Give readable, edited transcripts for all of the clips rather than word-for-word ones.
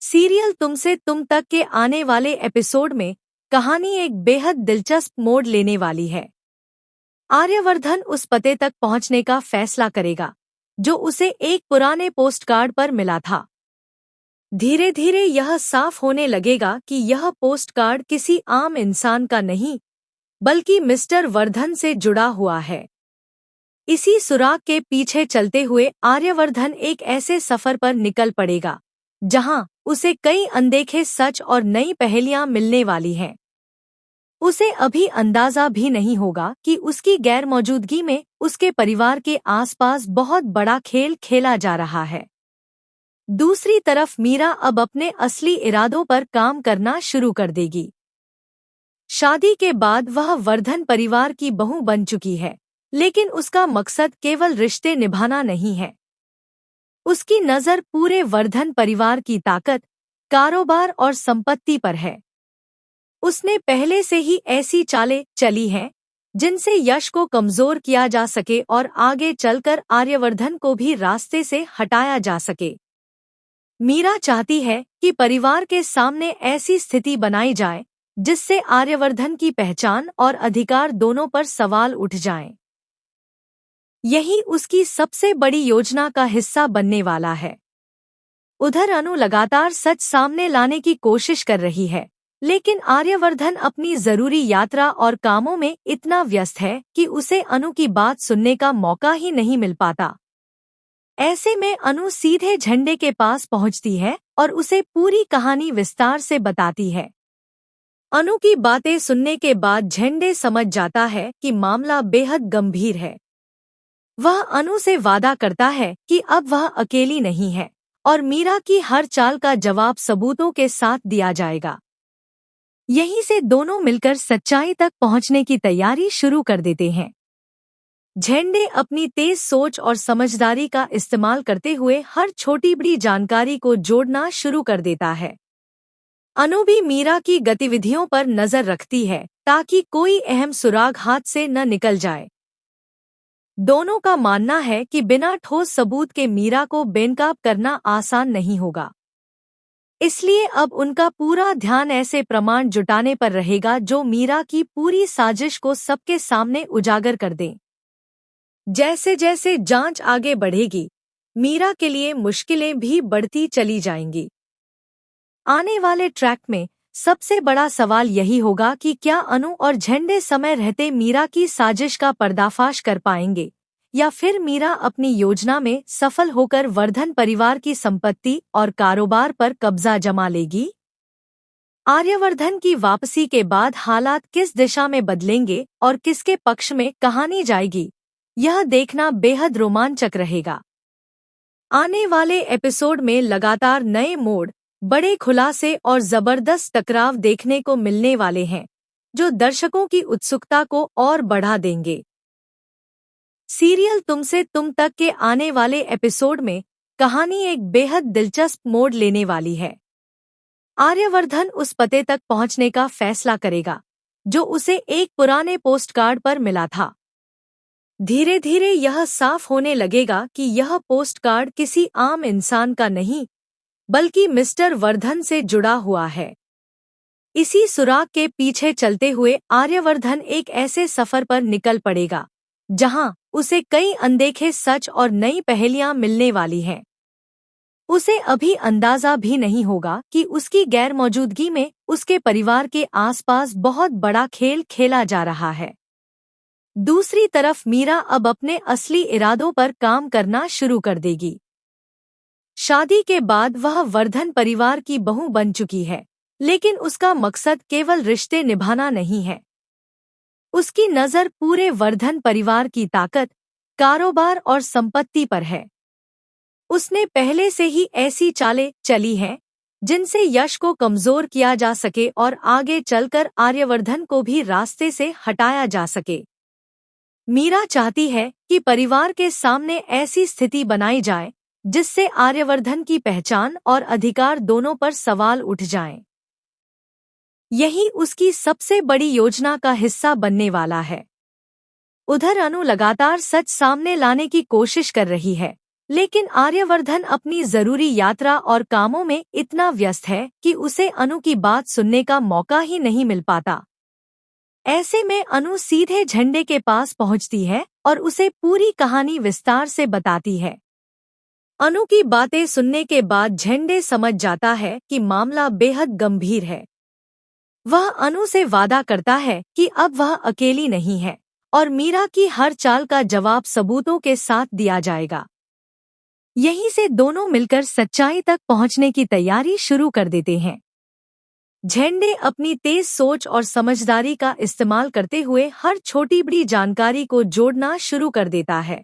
Serial तुमसे तुम तक के आने वाले एपिसोड में कहानी एक बेहद दिलचस्प मोड़ लेने वाली है। आर्यवर्धन उस पते तक पहुंचने का फैसला करेगा जो उसे एक पुराने पोस्टकार्ड पर मिला था। धीरे धीरे यह साफ होने लगेगा कि यह पोस्टकार्ड किसी आम इंसान का नहीं बल्कि मिस्टर वर्धन से जुड़ा हुआ है। इसी सुराग के पीछे चलते हुए आर्यवर्धन एक ऐसे सफर पर निकल पड़ेगा जहां उसे कई अनदेखे सच और नई पहेलियां मिलने वाली हैं। उसे अभी अंदाजा भी नहीं होगा कि उसकी गैरमौजूदगी में उसके परिवार के आसपास बहुत बड़ा खेल खेला जा रहा है। दूसरी तरफ मीरा अब अपने असली इरादों पर काम करना शुरू कर देगी। शादी के बाद वह वर्धन परिवार की बहू बन चुकी है, लेकिन उसका मकसद केवल रिश्ते निभाना नहीं है। उसकी नज़र पूरे वर्धन परिवार की ताकत, कारोबार और संपत्ति पर है। उसने पहले से ही ऐसी चालें चली हैं जिनसे यश को कमजोर किया जा सके और आगे चलकर आर्यवर्धन को भी रास्ते से हटाया जा सके। मीरा चाहती है कि परिवार के सामने ऐसी स्थिति बनाई जाए जिससे आर्यवर्धन की पहचान और अधिकार दोनों पर सवाल उठ जाएं। यही उसकी सबसे बड़ी योजना का हिस्सा बनने वाला है। उधर अनु लगातार सच सामने लाने की कोशिश कर रही है, लेकिन आर्यवर्धन अपनी जरूरी यात्रा और कामों में इतना व्यस्त है कि उसे अनु की बात सुनने का मौका ही नहीं मिल पाता। ऐसे में अनु सीधे झंडे के पास पहुंचती है और उसे पूरी कहानी विस्तार से बताती है। अनु की बातें सुनने के बाद झंडे समझ जाता है कि मामला बेहद गंभीर है। वह अनु से वादा करता है कि अब वह अकेली नहीं है और मीरा की हर चाल का जवाब सबूतों के साथ दिया जाएगा। यहीं से दोनों मिलकर सच्चाई तक पहुंचने की तैयारी शुरू कर देते हैं। झंडे अपनी तेज सोच और समझदारी का इस्तेमाल करते हुए हर छोटी बड़ी जानकारी को जोड़ना शुरू कर देता है। अनु भी मीरा की गतिविधियों पर नजर रखती है ताकि कोई अहम सुराग हाथ से न निकल जाए। दोनों का मानना है कि बिना ठोस सबूत के मीरा को बेनकाब करना आसान नहीं होगा। इसलिए अब उनका पूरा ध्यान ऐसे प्रमाण जुटाने पर रहेगा जो मीरा की पूरी साजिश को सबके सामने उजागर कर दें। जैसे जैसे जांच आगे बढ़ेगी, मीरा के लिए मुश्किलें भी बढ़ती चली जाएंगी। आने वाले ट्रैक में सबसे बड़ा सवाल यही होगा कि क्या अनु और झंडे समय रहते मीरा की साजिश का पर्दाफाश कर पाएंगे या फिर मीरा अपनी योजना में सफल होकर वर्धन परिवार की संपत्ति और कारोबार पर कब्जा जमा लेगी। आर्यवर्धन की वापसी के बाद हालात किस दिशा में बदलेंगे और किसके पक्ष में कहानी जाएगी, यह देखना बेहद रोमांचक रहेगा। आने वाले एपिसोड में लगातार नए मोड़, बड़े खुलासे और जबरदस्त टकराव देखने को मिलने वाले हैं जो दर्शकों की उत्सुकता को और बढ़ा देंगे। सीरियल तुमसे तुम तक के आने वाले एपिसोड में कहानी एक बेहद दिलचस्प मोड़ लेने वाली है। आर्यवर्धन उस पते तक पहुंचने का फैसला करेगा जो उसे एक पुराने पोस्टकार्ड पर मिला था। धीरे धीरे यह साफ होने लगेगा कि यह पोस्टकार्ड किसी आम इंसान का नहीं बल्कि मिस्टर वर्धन से जुड़ा हुआ है। इसी सुराग के पीछे चलते हुए आर्यवर्धन एक ऐसे सफर पर निकल पड़ेगा जहां उसे कई अनदेखे सच और नई पहेलियां मिलने वाली हैं। उसे अभी अंदाजा भी नहीं होगा कि उसकी गैरमौजूदगी में उसके परिवार के आसपास बहुत बड़ा खेल खेला जा रहा है। दूसरी तरफ मीरा अब अपने असली इरादों पर काम करना शुरू कर देगी। शादी के बाद वह वर्धन परिवार की बहू बन चुकी है, लेकिन उसका मकसद केवल रिश्ते निभाना नहीं है। उसकी नज़र पूरे वर्धन परिवार की ताकत, कारोबार और संपत्ति पर है। उसने पहले से ही ऐसी चालें चली हैं जिनसे यश को कमजोर किया जा सके और आगे चलकर आर्यवर्धन को भी रास्ते से हटाया जा सके। मीरा चाहती है कि परिवार के सामने ऐसी स्थिति बनाई जाए जिससे आर्यवर्धन की पहचान और अधिकार दोनों पर सवाल उठ जाएं। यही उसकी सबसे बड़ी योजना का हिस्सा बनने वाला है। उधर अनु लगातार सच सामने लाने की कोशिश कर रही है, लेकिन आर्यवर्धन अपनी जरूरी यात्रा और कामों में इतना व्यस्त है कि उसे अनु की बात सुनने का मौका ही नहीं मिल पाता। ऐसे में अनु सीधे झंडे के पास पहुंचती है और उसे पूरी कहानी विस्तार से बताती है। अनु की बातें सुनने के बाद झंडे समझ जाता है कि मामला बेहद गंभीर है। वह अनु से वादा करता है कि अब वह अकेली नहीं है और मीरा की हर चाल का जवाब सबूतों के साथ दिया जाएगा। यहीं से दोनों मिलकर सच्चाई तक पहुंचने की तैयारी शुरू कर देते हैं। झंडे अपनी तेज सोच और समझदारी का इस्तेमाल करते हुए हर छोटी बड़ी जानकारी को जोड़ना शुरू कर देता है।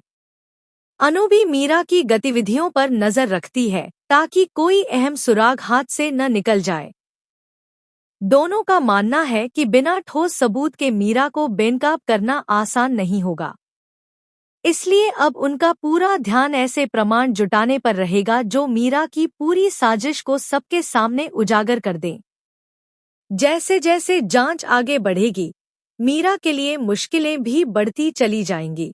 अनु भी मीरा की गतिविधियों पर नजर रखती है ताकि कोई अहम सुराग हाथ से न निकल जाए। दोनों का मानना है कि बिना ठोस सबूत के मीरा को बेनकाब करना आसान नहीं होगा। इसलिए अब उनका पूरा ध्यान ऐसे प्रमाण जुटाने पर रहेगा जो मीरा की पूरी साजिश को सबके सामने उजागर कर दें। जैसे जैसे जांच आगे बढ़ेगी, मीरा के लिए मुश्किलें भी बढ़ती चली जाएंगी।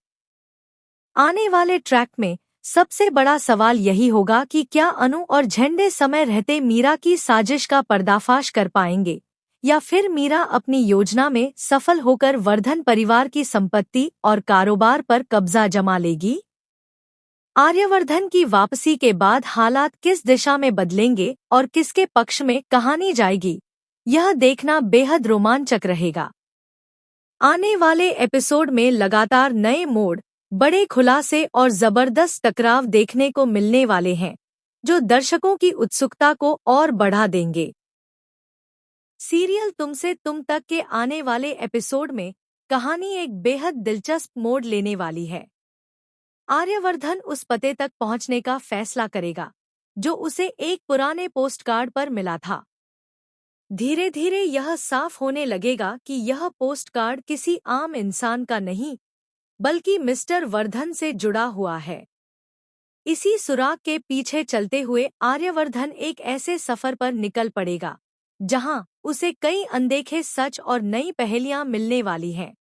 आने वाले ट्रैक में सबसे बड़ा सवाल यही होगा कि क्या अनु और झंडे समय रहते मीरा की साजिश का पर्दाफाश कर पाएंगे या फिर मीरा अपनी योजना में सफल होकर वर्धन परिवार की संपत्ति और कारोबार पर कब्जा जमा लेगी। आर्यवर्धन की वापसी के बाद हालात किस दिशा में बदलेंगे और किसके पक्ष में कहानी जाएगी, यह देखना बेहद रोमांचक रहेगा। आने वाले एपिसोड में लगातार नए मोड़, बड़े खुलासे और जबरदस्त टकराव देखने को मिलने वाले हैं, जो दर्शकों की उत्सुकता को और बढ़ा देंगे। सीरियल तुमसे तुम तक के आने वाले एपिसोड में कहानी एक बेहद दिलचस्प मोड़ लेने वाली है। आर्यवर्धन उस पते तक पहुंचने का फैसला करेगा जो उसे एक पुराने पोस्टकार्ड पर मिला था। धीरे धीरे यह साफ होने लगेगा कि यह पोस्टकार्ड किसी आम इंसान का नहीं, बल्कि मिस्टर वर्धन से जुड़ा हुआ है। इसी सुराग के पीछे चलते हुए आर्यवर्धन एक ऐसे सफर पर निकल पड़ेगा जहां उसे कई अनदेखे सच और नई पहेलियां मिलने वाली हैं।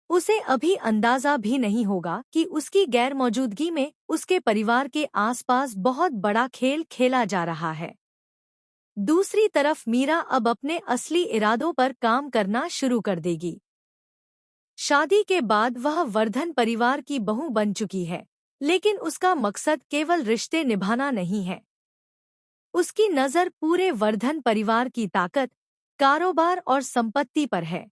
उसे अभी अंदाजा भी नहीं होगा कि उसकी गैरमौजूदगी में उसके परिवार के आसपास बहुत बड़ा खेल खेला जा रहा है। दूसरी तरफ मीरा अब अपने असली इरादों पर काम करना शुरू कर देगी। शादी के बाद वह वर्धन परिवार की बहू बन चुकी है, लेकिन उसका मकसद केवल रिश्ते निभाना नहीं है। उसकी नज़र पूरे वर्धन परिवार की ताकत, कारोबार और संपत्ति पर है।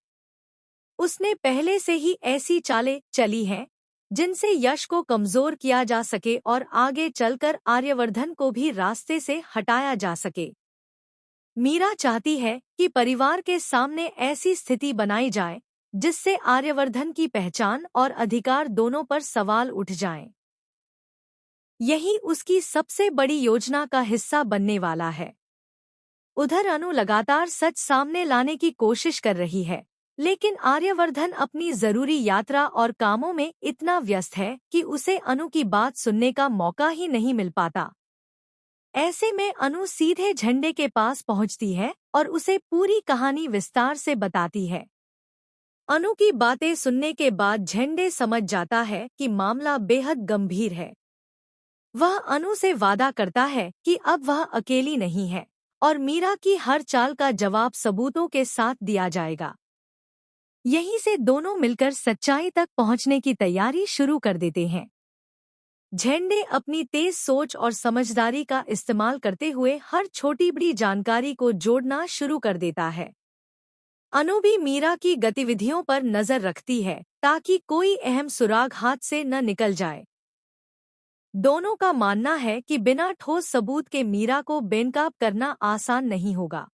उसने पहले से ही ऐसी चालें चली हैं जिनसे यश को कमजोर किया जा सके और आगे चलकर आर्यवर्धन को भी रास्ते से हटाया जा सके। मीरा चाहती है कि परिवार के सामने ऐसी स्थिति बनाई जाए जिससे आर्यवर्धन की पहचान और अधिकार दोनों पर सवाल उठ जाएं। यही उसकी सबसे बड़ी योजना का हिस्सा बनने वाला है। उधर अनु लगातार सच सामने लाने की कोशिश कर रही है, लेकिन आर्यवर्धन अपनी जरूरी यात्रा और कामों में इतना व्यस्त है कि उसे अनु की बात सुनने का मौका ही नहीं मिल पाता। ऐसे में अनु सीधे झंडे के पास पहुंचती है और उसे पूरी कहानी विस्तार से बताती है। अनु की बातें सुनने के बाद झंडे समझ जाता है कि मामला बेहद गंभीर है। वह अनु से वादा करता है कि अब वह अकेली नहीं है और मीरा की हर चाल का जवाब सबूतों के साथ दिया जाएगा। यहीं से दोनों मिलकर सच्चाई तक पहुंचने की तैयारी शुरू कर देते हैं। झंडे अपनी तेज सोच और समझदारी का इस्तेमाल करते हुए हर छोटी बड़ी जानकारी को जोड़ना शुरू कर देता है। अनु भी मीरा की गतिविधियों पर नजर रखती है ताकि कोई अहम सुराग हाथ से न निकल जाए। दोनों का मानना है कि बिना ठोस सबूत के मीरा को बेनकाब करना आसान नहीं होगा।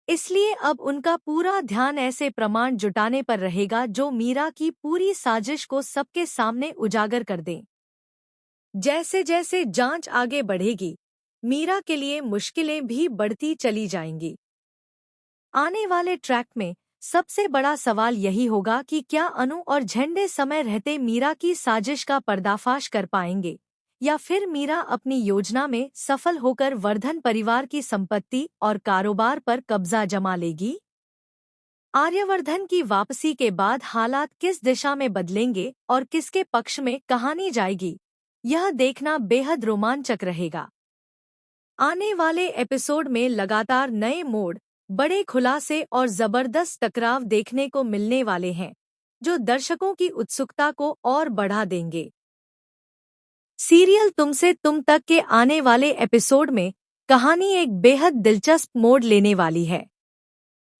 इसलिए अब उनका पूरा ध्यान ऐसे प्रमाण जुटाने पर रहेगा जो मीरा की पूरी साजिश को सबके सामने उजागर कर दें। जैसे जैसे जांच आगे बढ़ेगी, मीरा के लिए मुश्किलें भी बढ़ती चली जाएंगी। आने वाले ट्रैक में सबसे बड़ा सवाल यही होगा कि क्या अनु और झंडे समय रहते मीरा की साजिश का पर्दाफाश कर पाएंगे या फिर मीरा अपनी योजना में सफल होकर वर्धन परिवार की संपत्ति और कारोबार पर कब्जा जमा लेगी। आर्यवर्धन की वापसी के बाद हालात किस दिशा में बदलेंगे और किसके पक्ष में कहानी जाएगी, यह देखना बेहद रोमांचक रहेगा। आने वाले एपिसोड में लगातार नए मोड़, बड़े खुलासे और जबरदस्त टकराव देखने को मिलने वाले हैं, जो दर्शकों की उत्सुकता को और बढ़ा देंगे। सीरियल तुमसे तुम तक के आने वाले एपिसोड में कहानी एक बेहद दिलचस्प मोड़ लेने वाली है।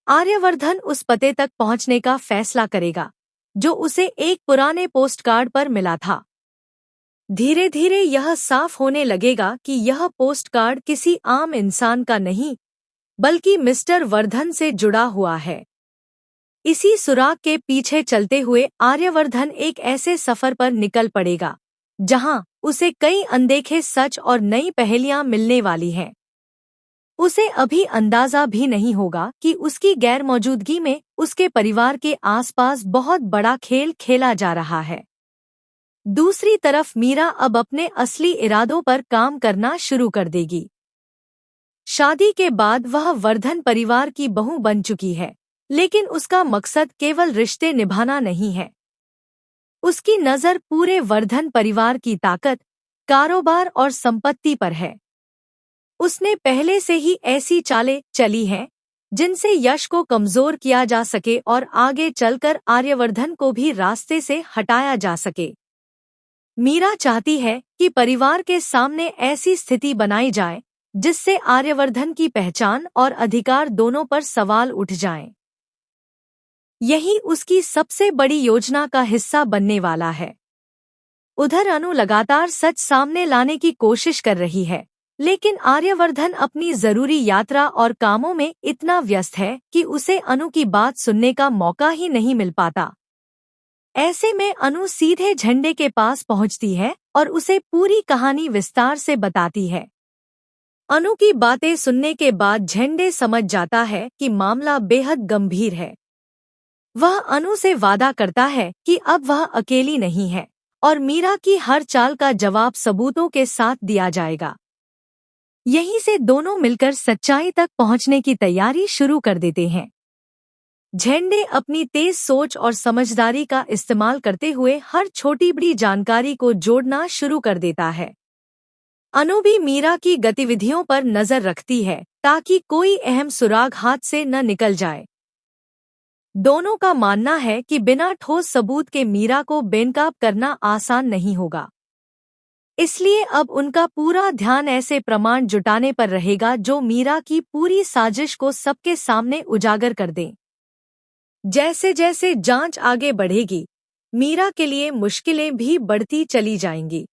आर्यवर्धन उस पते तक पहुंचने का फैसला करेगा जो उसे एक पुराने पोस्टकार्ड पर मिला था। धीरे धीरे यह साफ होने लगेगा कि यह पोस्टकार्ड किसी आम इंसान का नहीं, बल्कि मिस्टर वर्धन से जुड़ा हुआ है। इसी सुराग के पीछे चलते हुए आर्यवर्धन एक ऐसे सफर पर निकल पड़ेगा जहां उसे कई अनदेखे सच और नई पहेलियां मिलने वाली हैं। उसे अभी अंदाजा भी नहीं होगा कि उसकी गैरमौजूदगी में उसके परिवार के आसपास बहुत बड़ा खेल खेला जा रहा है। दूसरी तरफ मीरा अब अपने असली इरादों पर काम करना शुरू कर देगी। शादी के बाद वह वर्धन परिवार की बहू बन चुकी है, लेकिन उसका मकसद केवल रिश्ते निभाना नहीं है। उसकी नज़र पूरे वर्धन परिवार की ताकत, कारोबार और संपत्ति पर है। उसने पहले से ही ऐसी चालें चली हैं जिनसे यश को कमजोर किया जा सके और आगे चलकर आर्यवर्धन को भी रास्ते से हटाया जा सके। मीरा चाहती है कि परिवार के सामने ऐसी स्थिति बनाई जाए जिससे आर्यवर्धन की पहचान और अधिकार दोनों पर सवाल उठ जाएं। यही उसकी सबसे बड़ी योजना का हिस्सा बनने वाला है। उधर अनु लगातार सच सामने लाने की कोशिश कर रही है, लेकिन आर्यवर्धन अपनी जरूरी यात्रा और कामों में इतना व्यस्त है कि उसे अनु की बात सुनने का मौका ही नहीं मिल पाता। ऐसे में अनु सीधे झंडे के पास पहुंचती है और उसे पूरी कहानी विस्तार से बताती है। अनु की बातें सुनने के बाद झंडे समझ जाता है कि मामला बेहद गंभीर है। वह अनु से वादा करता है कि अब वह अकेली नहीं है और मीरा की हर चाल का जवाब सबूतों के साथ दिया जाएगा। यहीं से दोनों मिलकर सच्चाई तक पहुंचने की तैयारी शुरू कर देते हैं। झंडे अपनी तेज सोच और समझदारी का इस्तेमाल करते हुए हर छोटी बड़ी जानकारी को जोड़ना शुरू कर देता है। अनु भी मीरा की गतिविधियों पर नजर रखती है ताकि कोई अहम सुराग हाथ से न निकल जाए। दोनों का मानना है कि बिना ठोस सबूत के मीरा को बेनकाब करना आसान नहीं होगा। इसलिए अब उनका पूरा ध्यान ऐसे प्रमाण जुटाने पर रहेगा जो मीरा की पूरी साजिश को सबके सामने उजागर कर दें। जैसे जैसे जांच आगे बढ़ेगी, मीरा के लिए मुश्किलें भी बढ़ती चली जाएंगी।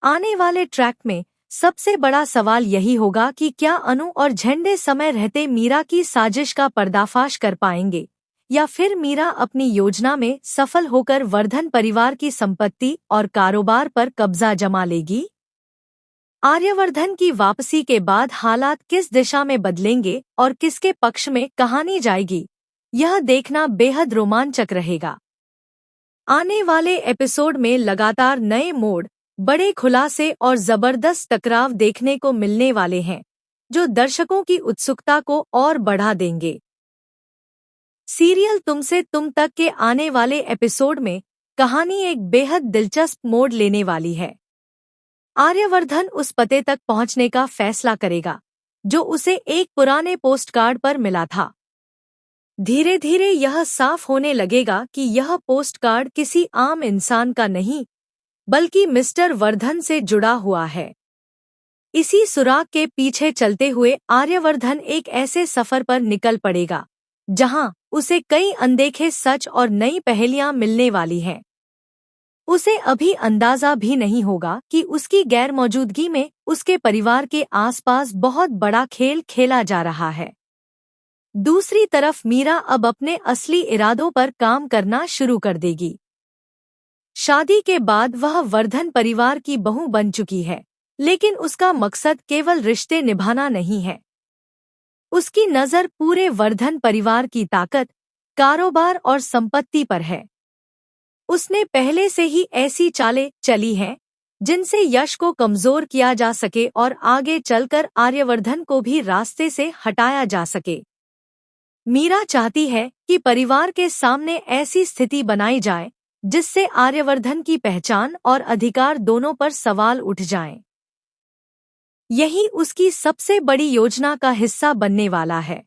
आने वाले ट्रैक में सबसे बड़ा सवाल यही होगा कि क्या अनु और झंडे समय रहते मीरा की साजिश का पर्दाफाश कर पाएंगे, या फिर मीरा अपनी योजना में सफल होकर वर्धन परिवार की संपत्ति और कारोबार पर कब्जा जमा लेगी। आर्यवर्धन की वापसी के बाद हालात किस दिशा में बदलेंगे और किसके पक्ष में कहानी जाएगी, यह देखना बेहद रोमांचक रहेगा। आने वाले एपिसोड में लगातार नए मोड़, बड़े खुलासे और जबरदस्त टकराव देखने को मिलने वाले हैं, जो दर्शकों की उत्सुकता को और बढ़ा देंगे। सीरियल तुमसे तुम तक के आने वाले एपिसोड में कहानी एक बेहद दिलचस्प मोड़ लेने वाली है। आर्यवर्धन उस पते तक पहुंचने का फैसला करेगा जो उसे एक पुराने पोस्टकार्ड पर मिला था। धीरे धीरे यह साफ होने लगेगा कि यह पोस्टकार्ड किसी आम इंसान का नहीं, बल्कि मिस्टर वर्धन से जुड़ा हुआ है। इसी सुराग के पीछे चलते हुए आर्यवर्धन एक ऐसे सफर पर निकल पड़ेगा जहां उसे कई अनदेखे सच और नई पहेलियां मिलने वाली हैं। उसे अभी अंदाजा भी नहीं होगा कि उसकी गैरमौजूदगी में उसके परिवार के आसपास बहुत बड़ा खेल खेला जा रहा है। दूसरी तरफ मीरा अब अपने असली इरादों पर काम करना शुरू कर देगी। शादी के बाद वह वर्धन परिवार की बहू बन चुकी है, लेकिन उसका मकसद केवल रिश्ते निभाना नहीं है। उसकी नज़र पूरे वर्धन परिवार की ताकत, कारोबार और संपत्ति पर है। उसने पहले से ही ऐसी चालें चली हैं जिनसे यश को कमजोर किया जा सके और आगे चलकर आर्यवर्धन को भी रास्ते से हटाया जा सके। मीरा चाहती है कि परिवार के सामने ऐसी स्थिति बनाई जाए जिससे आर्यवर्धन की पहचान और अधिकार दोनों पर सवाल उठ जाएं। यही उसकी सबसे बड़ी योजना का हिस्सा बनने वाला है।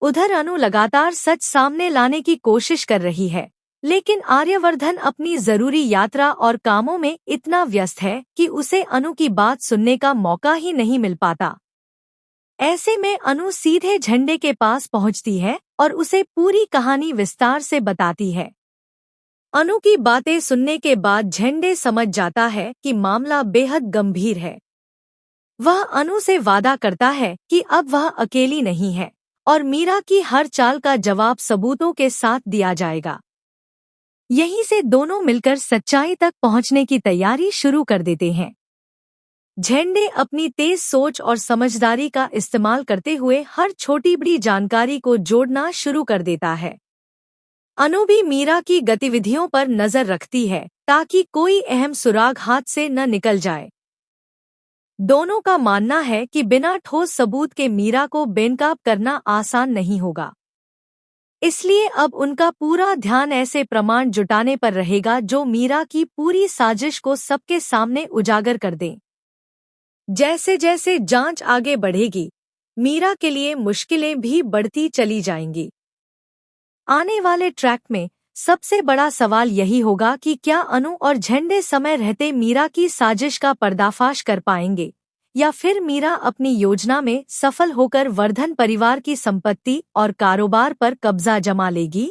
उधर अनु लगातार सच सामने लाने की कोशिश कर रही है, लेकिन आर्यवर्धन अपनी जरूरी यात्रा और कामों में इतना व्यस्त है कि उसे अनु की बात सुनने का मौका ही नहीं मिल पाता। ऐसे में अनु सीधे झंडे के पास पहुंचती है और उसे पूरी कहानी विस्तार से बताती है। अनु की बातें सुनने के बाद झंडे समझ जाता है कि मामला बेहद गंभीर है। वह अनु से वादा करता है कि अब वह अकेली नहीं है और मीरा की हर चाल का जवाब सबूतों के साथ दिया जाएगा। यहीं से दोनों मिलकर सच्चाई तक पहुंचने की तैयारी शुरू कर देते हैं। झंडे अपनी तेज सोच और समझदारी का इस्तेमाल करते हुए हर छोटी बड़ी जानकारी को जोड़ना शुरू कर देता है। अनु भी मीरा की गतिविधियों पर नजर रखती है ताकि कोई अहम सुराग हाथ से न निकल जाए। दोनों का मानना है कि बिना ठोस सबूत के मीरा को बेनकाब करना आसान नहीं होगा। इसलिए अब उनका पूरा ध्यान ऐसे प्रमाण जुटाने पर रहेगा जो मीरा की पूरी साजिश को सबके सामने उजागर कर दें। जैसे जैसे जांच आगे बढ़ेगी, मीरा के लिए मुश्किलें भी बढ़ती चली जाएंगी। आने वाले ट्रैक में सबसे बड़ा सवाल यही होगा कि क्या अनु और झंडे समय रहते मीरा की साजिश का पर्दाफाश कर पाएंगे, या फिर मीरा अपनी योजना में सफल होकर वर्धन परिवार की संपत्ति और कारोबार पर कब्जा जमा लेगी।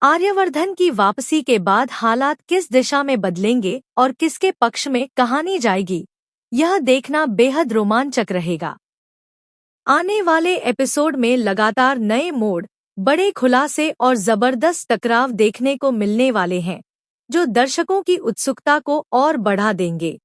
आर्यवर्धन की वापसी के बाद हालात किस दिशा में बदलेंगे और किसके पक्ष में कहानी जाएगी, यह देखना बेहद रोमांचक रहेगा। आने वाले एपिसोड में लगातार नए मोड़, बड़े खुलासे और जबरदस्त टकराव देखने को मिलने वाले हैं, जो दर्शकों की उत्सुकता को और बढ़ा देंगे।